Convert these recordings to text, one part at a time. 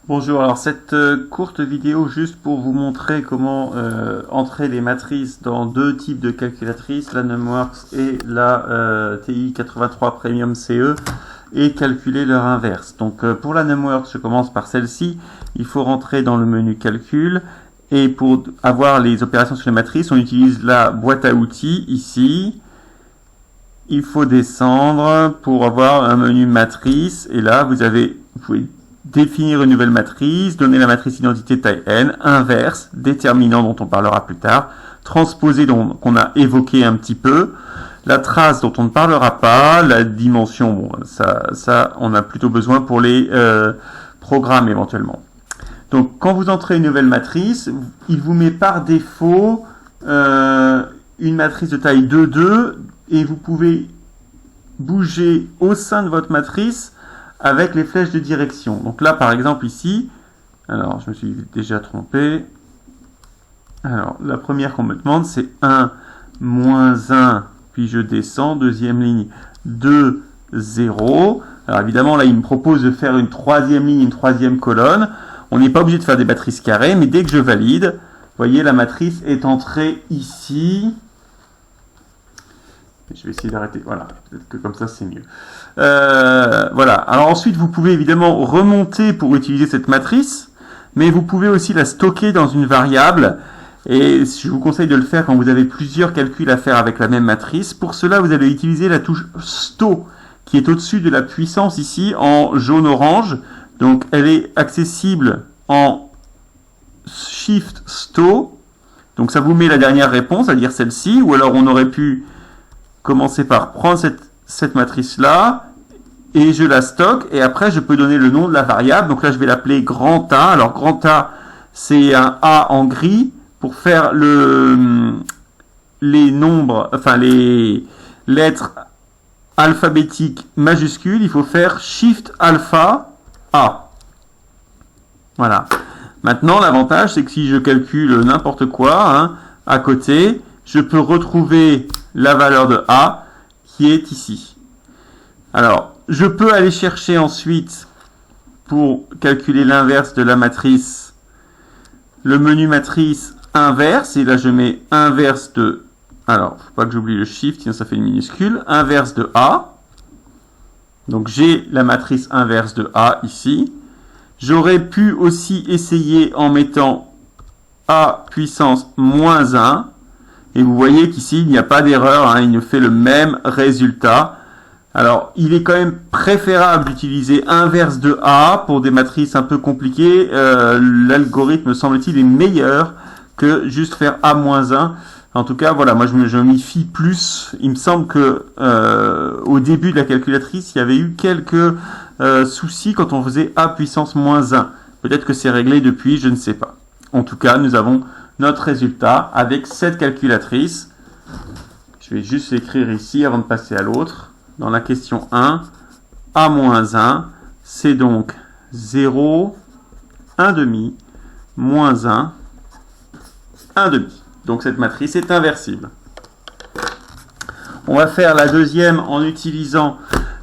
Bonjour, alors cette courte vidéo juste pour vous montrer comment entrer les matrices dans deux types de calculatrices, la Numworks et la TI-83 Premium CE, et calculer leur inverse. Donc pour la Numworks, je commence par celle-ci, il faut rentrer dans le menu calcul, et pour avoir les opérations sur les matrices, on utilise la boîte à outils ici. Il faut descendre pour avoir un menu matrice, et là vous pouvez définir une nouvelle matrice, donner la matrice identité taille n, inverse, déterminant dont on parlera plus tard, transposé qu'on a évoqué un petit peu, la trace dont on ne parlera pas, la dimension, bon, ça on a plutôt besoin pour les programmes éventuellement. Donc quand vous entrez une nouvelle matrice, il vous met par défaut une matrice de taille 2,2 et vous pouvez bouger au sein de votre matrice avec les flèches de direction. Donc là, par exemple, ici, alors je me suis déjà trompé. Alors, la première qu'on me demande, c'est 1, moins 1, puis je descends, deuxième ligne, 2, 0. Alors évidemment, là, il me propose de faire une troisième ligne, une troisième colonne. On n'est pas obligé de faire des matrices carrées, mais dès que je valide, vous voyez, la matrice est entrée ici. Je vais essayer d'arrêter. Voilà, peut-être que comme ça c'est mieux. Voilà. Alors ensuite, vous pouvez évidemment remonter pour utiliser cette matrice, mais vous pouvez aussi la stocker dans une variable. Et je vous conseille de le faire quand vous avez plusieurs calculs à faire avec la même matrice. Pour cela, vous allez utiliser la touche Sto, qui est au-dessus de la puissance ici en jaune-orange. Donc, elle est accessible en Shift Sto. Donc, ça vous met la dernière réponse, c'est-à-dire celle-ci, ou alors on aurait pu commencer par prendre cette matrice-là, et je la stocke, et après je peux donner le nom de la variable. Donc là je vais l'appeler grand A. Alors grand A, c'est un A en gris. Pour faire les nombres, enfin les lettres alphabétiques majuscules, il faut faire Shift Alpha A. Voilà. Maintenant l'avantage, c'est que si je calcule n'importe quoi, à côté, je peux retrouver la valeur de A qui est ici. Alors, je peux aller chercher ensuite, pour calculer l'inverse de la matrice, le menu matrice inverse, et là je mets inverse de, alors, faut pas que j'oublie le shift, sinon ça fait une minuscule, inverse de A. Donc j'ai la matrice inverse de A ici. J'aurais pu aussi essayer en mettant A puissance moins 1. Et vous voyez qu'ici, il n'y a pas d'erreur, il nous fait le même résultat. Alors, il est quand même préférable d'utiliser inverse de A pour des matrices un peu compliquées. L'algorithme, semble-t-il, est meilleur que juste faire A-1. En tout cas, voilà, moi je m'y fie plus. Il me semble que au début de la calculatrice, il y avait eu quelques soucis quand on faisait A puissance moins 1. Peut-être que c'est réglé depuis, je ne sais pas. En tout cas, nous avons notre résultat avec cette calculatrice. Je vais juste l'écrire ici avant de passer à l'autre. Dans la question 1, A-1, c'est donc 0, 1 demi, moins 1, 1 demi. Donc cette matrice est inversible. On va faire la deuxième en utilisant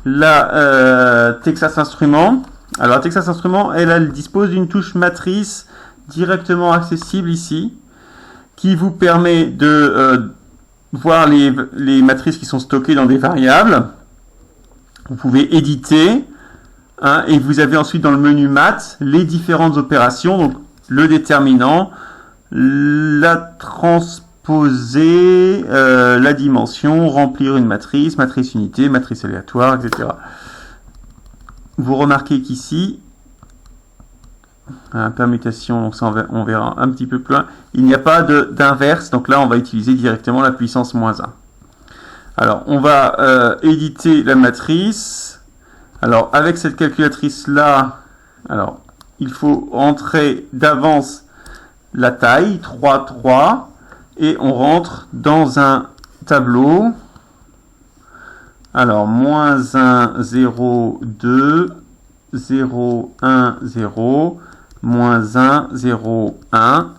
la Texas Instruments. Alors Texas Instruments, elle dispose d'une touche matrice directement accessible ici, qui vous permet de voir les matrices qui sont stockées dans des variables. Vous pouvez éditer, et vous avez ensuite dans le menu maths les différentes opérations, donc le déterminant, la transposer, la dimension, remplir une matrice, matrice unité, matrice aléatoire, etc. Vous remarquez qu'ici, permutation, donc ça on verra un petit peu plus loin, il n'y a pas d'inverse, donc là on va utiliser directement la puissance moins 1. Alors on va éditer la matrice. Alors avec cette calculatrice là, alors il faut entrer d'avance la taille 3, 3, et on rentre dans un tableau. Alors moins 1, 0, 2, 0, 1, 0, moins 1, 0, 1.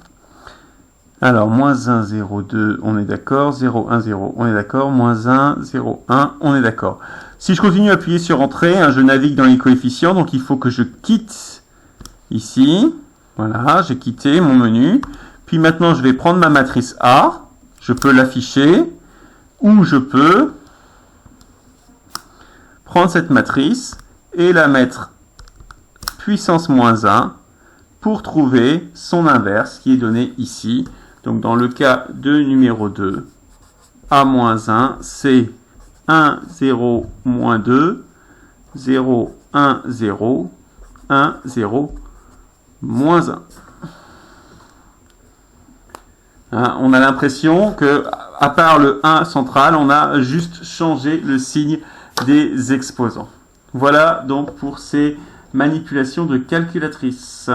Alors, moins 1, 0, 2, on est d'accord. 0, 1, 0, on est d'accord. Moins 1, 0, 1, on est d'accord. Si je continue à appuyer sur Entrée, je navigue dans les coefficients, donc il faut que je quitte ici. Voilà, j'ai quitté mon menu. Puis maintenant, je vais prendre ma matrice A. Je peux l'afficher. Ou je peux prendre cette matrice et la mettre puissance moins 1 pour trouver son inverse qui est donné ici. Donc dans le cas de numéro 2, A-1, c'est 1, 0, moins 2, 0, 1, 0, 1, 0, moins 1. Hein, on a l'impression que, à part le 1 central, on a juste changé le signe des exposants. Voilà donc pour ces manipulations de calculatrice.